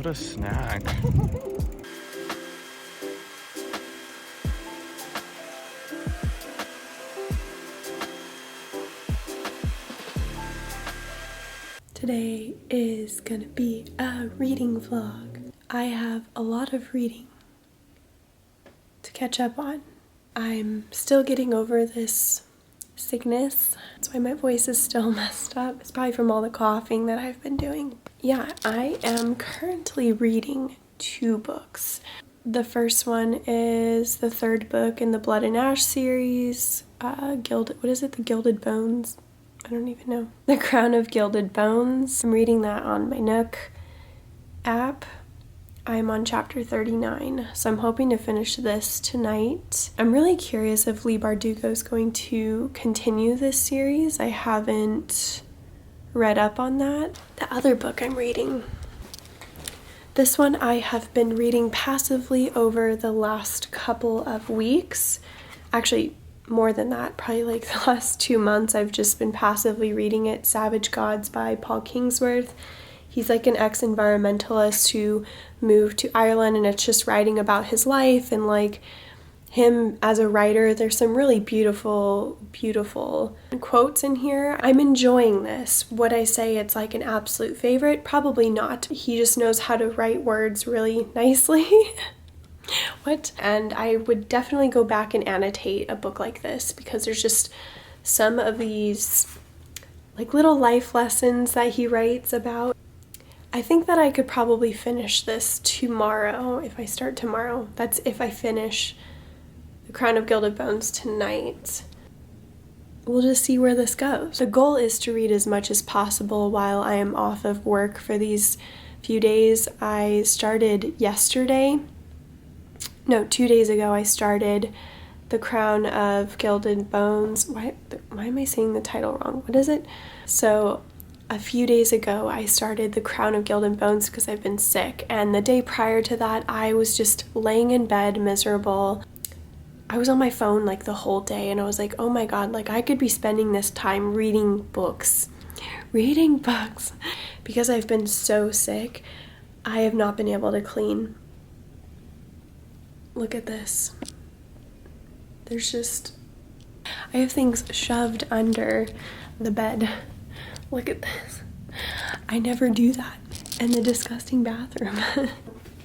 a snack. Today is gonna be a reading vlog. I have a lot of reading to catch up on. I'm still getting over this sickness. That's why my voice is still messed up. It's probably from all the coughing that I've been doing. Yeah, I am currently reading 2 books. The first one is the 3rd book in the Blood and Ash series, The Gilded Bones? I don't even know. The Crown of Gilded Bones. I'm reading that on my Nook app. I'm on chapter 39, so I'm hoping to finish this tonight. I'm really curious if Leigh Bardugo is going to continue this series. I haven't read up on that. The other book I'm reading, this one I have been reading passively over the last couple of weeks. Actually, more than that, probably like the last 2 months I've just been passively reading it. Savage Gods by Paul Kingsworth. He's like an ex-environmentalist who moved to Ireland, and it's just writing about his life and like him as a writer. There's some really beautiful quotes in here. I'm enjoying this. Would I say it's like an absolute favorite? Probably not. He just knows how to write words really nicely. And I would definitely go back and annotate a book like this because there's just some of these like little life lessons that he writes about. I think that I could probably finish this tomorrow if I start tomorrow. That's if I finish The Crown of Gilded Bones tonight. We'll just see where this goes. The goal is to read as much as possible while I am off of work for these few days. I started yesterday. No, 2 days ago I started The Crown of Gilded Bones. Why am I saying the title wrong? What is it? So a few days ago I started The Crown of Gilded Bones because I've been sick, and the day prior to that I was just laying in bed miserable. I was on my phone like the whole day, and I was like, oh my god, like I could be spending this time reading books because I've been so sick. I have not been able to clean. Look at this. I have things shoved under the bed. Look at this. I never do that. And the disgusting bathroom.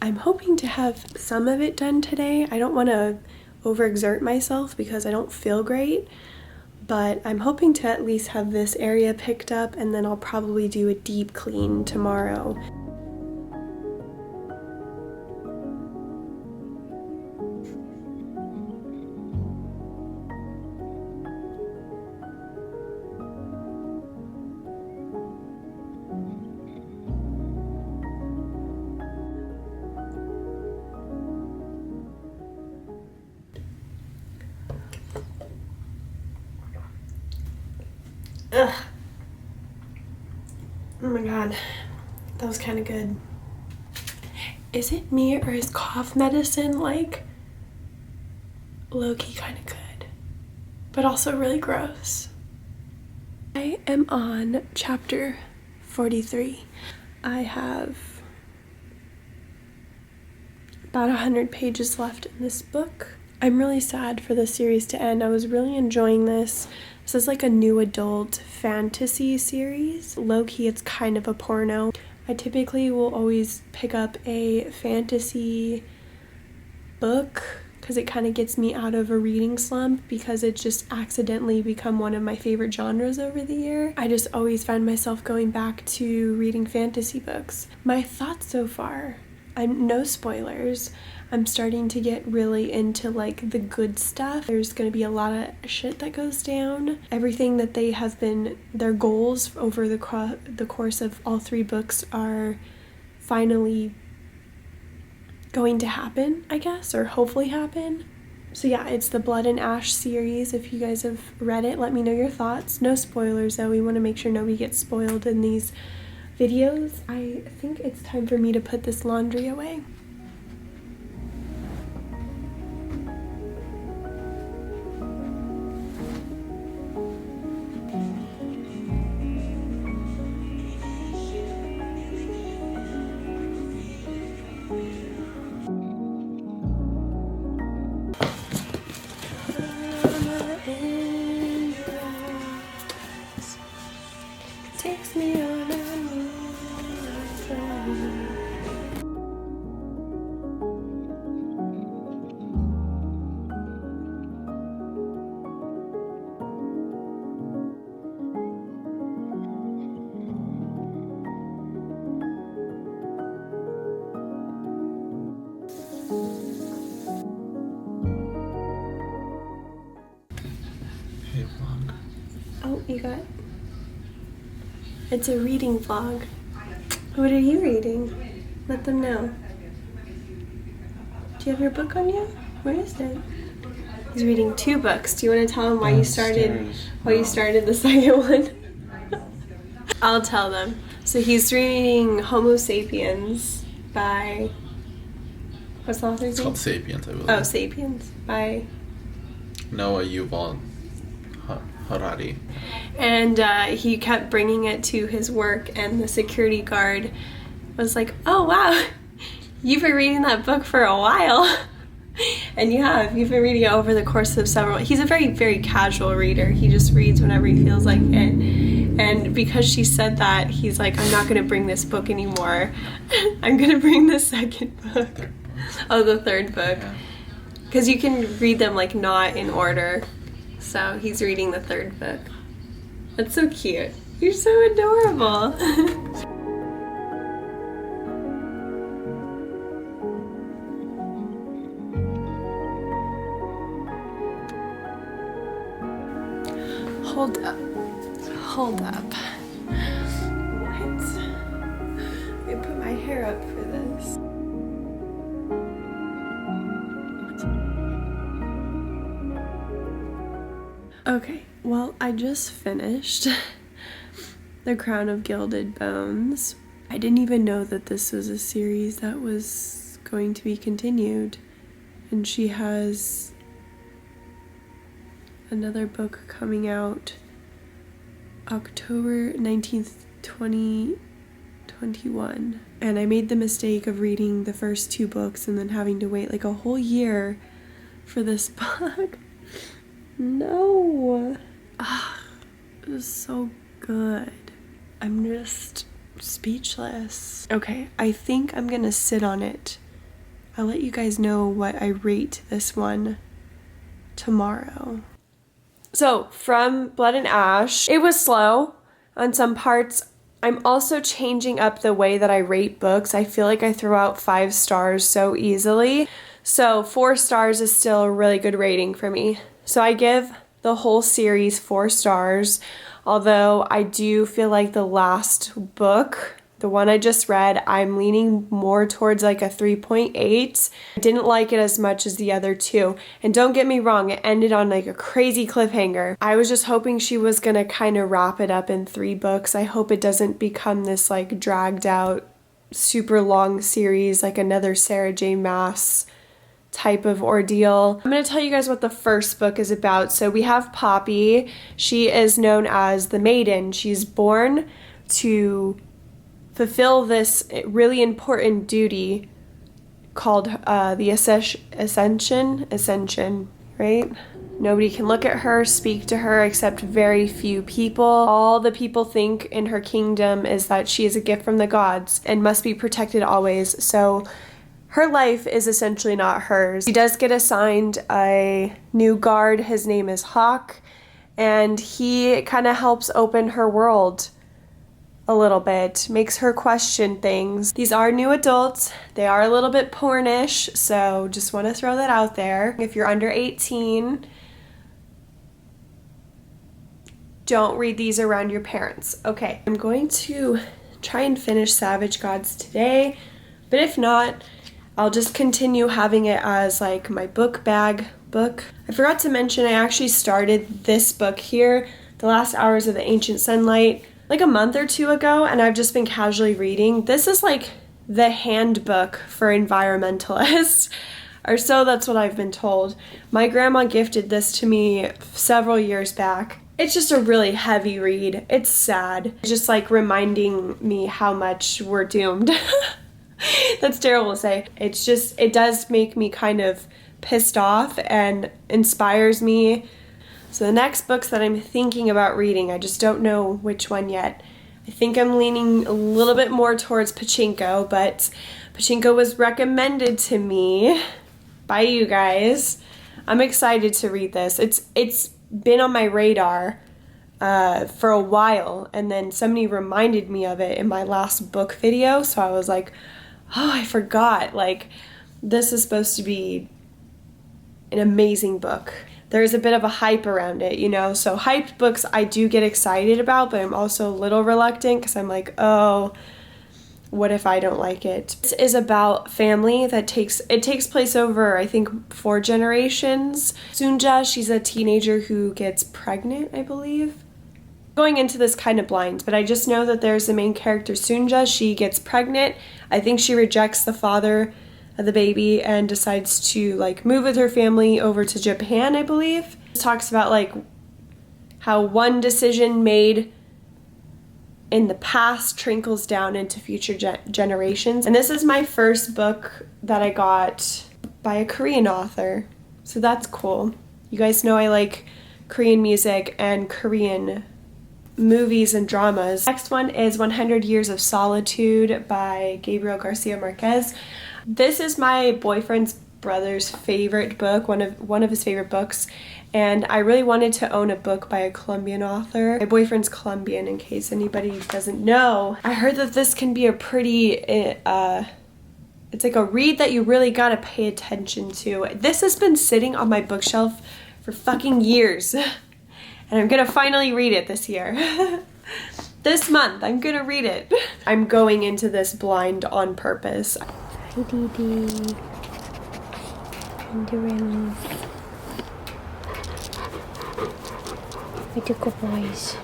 I'm hoping to have some of it done today. I don't want to overexert myself because I don't feel great, but I'm hoping to at least have this area picked up, and then I'll probably do a deep clean tomorrow. Ugh. Oh my god, that was kind of good. Is it me, or is cough medicine like low-key kind of good, but also really gross? I am on chapter 43. I have about 100 pages left in this book. I'm really sad for the series to end. I was really enjoying this. This is like a new adult fantasy series. Low-key, it's kind of a porno. I typically will always pick up a fantasy book because it kind of gets me out of a reading slump, because it just accidentally become one of my favorite genres over the year. I just always find myself going back to reading fantasy books. My thoughts so far, no spoilers, I'm starting to get really into like the good stuff. There's going to be a lot of shit that goes down. Everything that they have been, their goals over the course of all 3 books are finally going to happen, I guess, or hopefully happen. So yeah, it's the Blood and Ash series. If you guys have read it, let me know your thoughts. No spoilers though. We want to make sure nobody gets spoiled in these videos. I think it's time for me to put this laundry away. It's a reading vlog. What are you reading? Let them know. Do you have your book on you? Where is it? He's reading 2 books. Do you want to tell him why you started the second one? I'll tell them. So he's reading Homo Sapiens by, what's the author's name? It's called Sapiens, I believe. Oh, Sapiens by Noah Yuval Harari. And he kept bringing it to his work, and the security guard was like, oh wow, you've been reading that book for a while. And you've been reading it over the course of several. He's a very, very casual reader. He just reads whenever he feels like it. And because she said that, he's like, I'm not going to bring this book anymore. I'm going to bring the second book. Oh, the third book. Because you can read them like not in order. So he's reading the third book. That's so cute. You're so adorable. Hold up. Hold up. What? I put my hair up for this. Okay, well, I just finished The Crown of Gilded Bones. I didn't even know that this was a series that was going to be continued. And she has another book coming out October 19th, 2021. And I made the mistake of reading the first 2 books and then having to wait like a whole year for this book. No. It was so good. I'm just speechless. Okay, I think I'm gonna sit on it. I'll let you guys know what I rate this one tomorrow. So, from Blood and Ash, it was slow on some parts. I'm also changing up the way that I rate books. I feel like I throw out 5 stars so easily. So 4 stars is still a really good rating for me. So I give the whole series 4 stars, although I do feel like the last book, the one I just read, I'm leaning more towards like a 3.8. I didn't like it as much as the other 2. And don't get me wrong, it ended on like a crazy cliffhanger. I was just hoping she was gonna kind of wrap it up in 3 books. I hope it doesn't become this like dragged out, super long series like another Sarah J. Maas type of ordeal. I'm going to tell you guys what the first book is about. So we have Poppy. She is known as the Maiden. She's born to fulfill this really important duty called the Ascension, right? Nobody can look at her, speak to her, except very few people. All the people think in her kingdom is that she is a gift from the gods and must be protected always. So her life is essentially not hers. She does get assigned a new guard. His name is Hawk, and he kind of helps open her world a little bit, makes her question things. These are new adults. They are a little bit pornish, so just want to throw that out there. If you're under 18, don't read these around your parents. Okay, I'm going to try and finish Savage Gods today, but if not, I'll just continue having it as like my book bag book. I forgot to mention I actually started this book here, The Last Hours of the Ancient Sunlight, like a month or 2 ago, and I've just been casually reading. This is like the handbook for environmentalists, or so that's what I've been told. My grandma gifted this to me several years back. It's just a really heavy read. It's sad. It's just like reminding me how much we're doomed. That's terrible to say. It's just, it does make me kind of pissed off and inspires me. So the next books that I'm thinking about reading, I just don't know which one yet. I think I'm leaning a little bit more towards Pachinko, but Pachinko was recommended to me by you guys. I'm excited to read this. It's been on my radar for a while, and then somebody reminded me of it in my last book video, so I was like, oh, I forgot. Like, this is supposed to be an amazing book. there's a bit of a hype around it, you know? So hyped books I do get excited about, but I'm also a little reluctant because I'm like, oh, what if I don't like it? This is about family that takes place over, I think, 4 generations. Sunja, she's a teenager who gets pregnant, I believe. Going into this kind of blind, but I just know that there's the main character, Sunja. She gets pregnant. I think she rejects the father of the baby and decides to like move with her family over to Japan, I believe. It talks about like how one decision made in the past trickles down into future generations. And this is my first book that I got by a Korean author, so that's cool. You guys know I like Korean music and Korean movies and dramas. Next one is 100 Years of Solitude by Gabriel Garcia Marquez. This is my boyfriend's brother's favorite book, one of his favorite books, and I really wanted to own a book by a Colombian author. My boyfriend's Colombian, in case anybody doesn't know. I heard that this can be a pretty it's like a read that you really gotta pay attention to. This has been sitting on my bookshelf for fucking years. And I'm gonna finally read it this year. This month, I'm gonna read it. I'm going into this blind on purpose. Hi, Dee. And Errands. My tickle boys.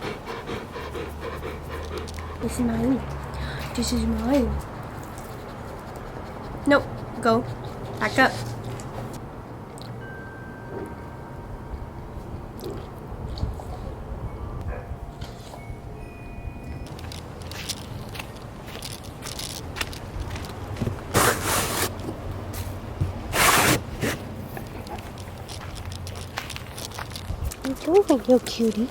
This is mine. This is mine. Nope, go. Back up. It's over, you cutie.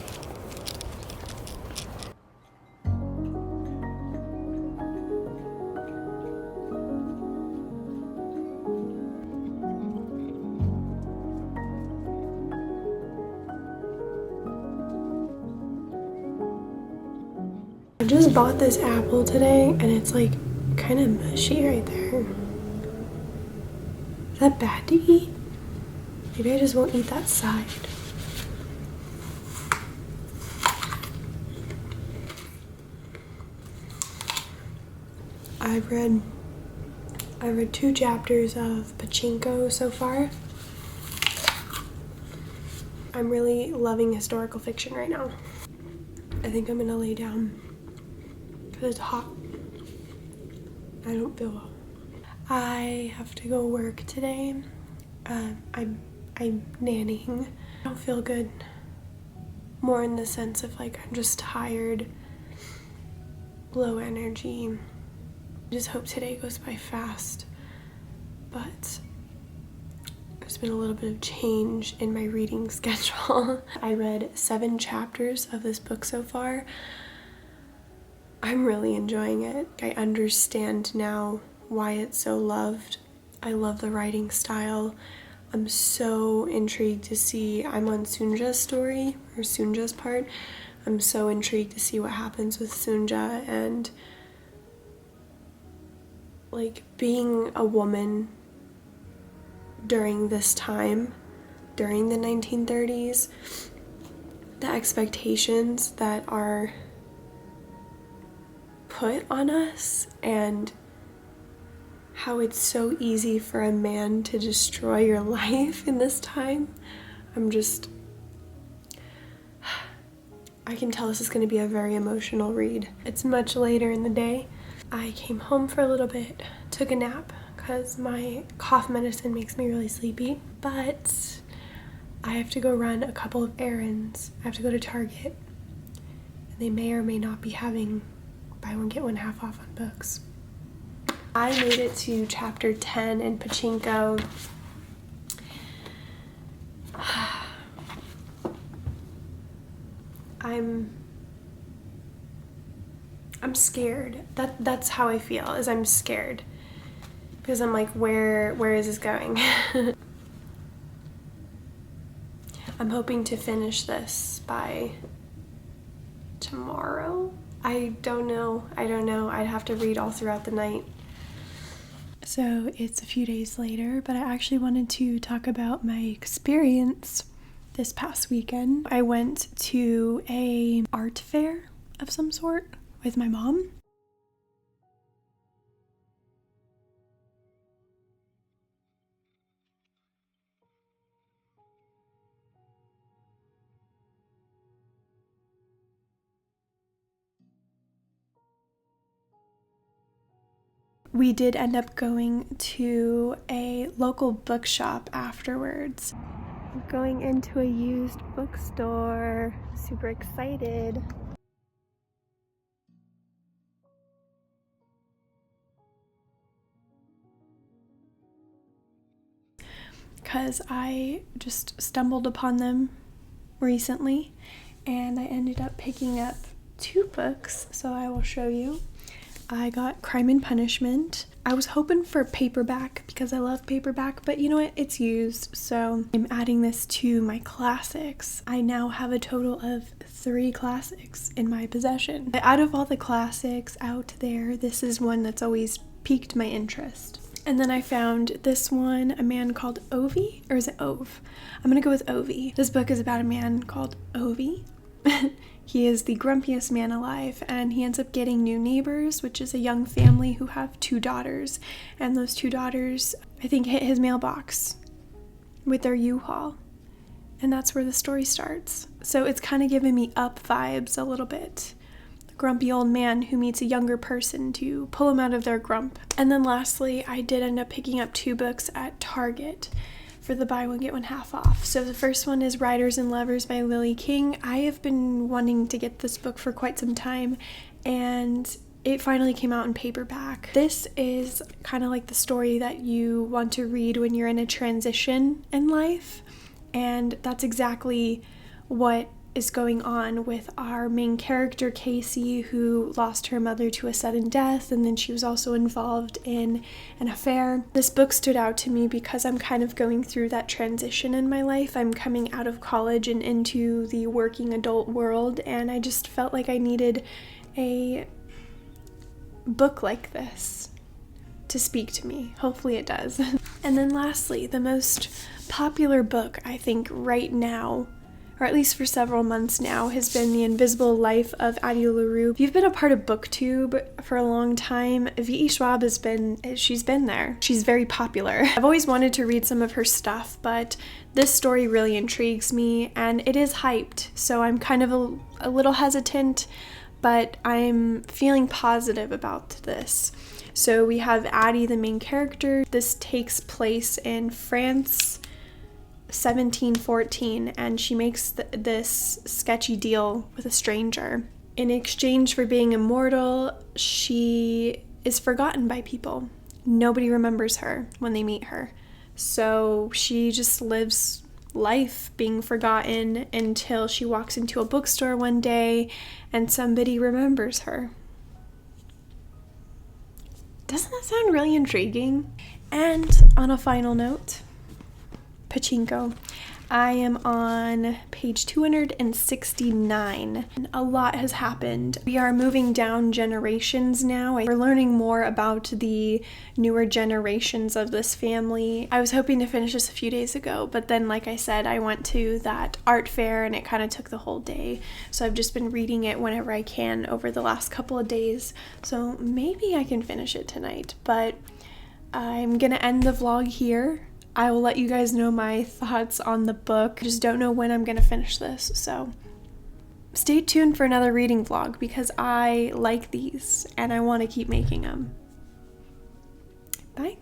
I just bought this apple today and it's like kind of mushy right there. Is that bad to eat? Maybe I just won't eat that side. I've read 2 chapters of Pachinko so far. I'm really loving historical fiction right now. I think I'm gonna lay down because it's hot. I don't feel well. I have to go work today. I'm nannying. I don't feel good. More in the sense of like I'm just tired, low energy. I just hope today goes by fast, but there's been a little bit of change in my reading schedule. I read 7 chapters of this book so far. I'm really enjoying it. I understand now why it's so loved. I love the writing style. I'm so intrigued to see, I'm on Sunja's story, or Sunja's part. I'm so intrigued to see what happens with Sunja, and like being a woman during this time, during the 1930s, the expectations that are put on us and how it's so easy for a man to destroy your life in this time. I can tell this is going to be a very emotional read. It's much later in the day. I came home for a little bit, took a nap because my cough medicine makes me really sleepy, but I have to go run a couple of errands. I have to go to Target, and they may or may not be having buy one get one half off on books. I made it to chapter 10 in Pachinko. I'm scared. That's how I feel, is I'm scared. Because I'm like, where is this going? I'm hoping to finish this by tomorrow. I don't know. I'd have to read all throughout the night. So it's a few days later, but I actually wanted to talk about my experience this past weekend. I went to a art fair of some sort with my mom. We did end up going to a local bookshop afterwards. Going into a used bookstore. Super excited. Because I just stumbled upon them recently and I ended up picking up 2 books, so I will show you. I got Crime and Punishment. I was hoping for paperback because I love paperback, but you know what? It's used, so I'm adding this to my classics. I now have a total of 3 classics in my possession. Out of all the classics out there, this is one that's always piqued my interest. And then I found this one, A Man Called Ovi, or is it Ove? I'm gonna go with Ovi. This book is about a man called Ovi. He is the grumpiest man alive, and he ends up getting new neighbors, which is a young family who have 2 daughters. And those 2 daughters, I think, hit his mailbox with their U-Haul. And that's where the story starts. So it's kind of giving me Up vibes a little bit. The grumpy old man who meets a younger person to pull him out of their grump. And then lastly, I did end up picking up 2 books at Target for the buy one get one half off. So the first one is Riders and Lovers by Lily King. I have been wanting to get this book for quite some time, and it finally came out in paperback. This is kind of like the story that you want to read when you're in a transition in life, and that's exactly what is going on with our main character, Casey, who lost her mother to a sudden death, and then she was also involved in an affair. This book stood out to me because I'm kind of going through that transition in my life. I'm coming out of college and into the working adult world, and I just felt like I needed a book like this to speak to me. Hopefully it does. And then lastly, the most popular book I think right now, or at least for several months now, has been The Invisible Life of Addie LaRue. If you've been a part of BookTube for a long time, V.E. Schwab she's been there. She's very popular. I've always wanted to read some of her stuff, but this story really intrigues me, and it is hyped, so I'm kind of a little hesitant, but I'm feeling positive about this. So we have Addie, the main character. This takes place in France, 1714, and she makes this sketchy deal with a stranger. In exchange for being immortal, she is forgotten by people. Nobody remembers her when they meet her. So she just lives life being forgotten until she walks into a bookstore one day and somebody remembers her. Doesn't that sound really intriguing? And on a final note, Pachinko. I am on page 269. And a lot has happened. We are moving down generations now. We're learning more about the newer generations of this family. I was hoping to finish this a few days ago, but then, like I said, I went to that art fair and it kind of took the whole day. So I've just been reading it whenever I can over the last couple of days. So maybe I can finish it tonight, but I'm gonna end the vlog here. I will let you guys know my thoughts on the book. I just don't know when I'm gonna finish this, so stay tuned for another reading vlog because I like these and I want to keep making them. Bye.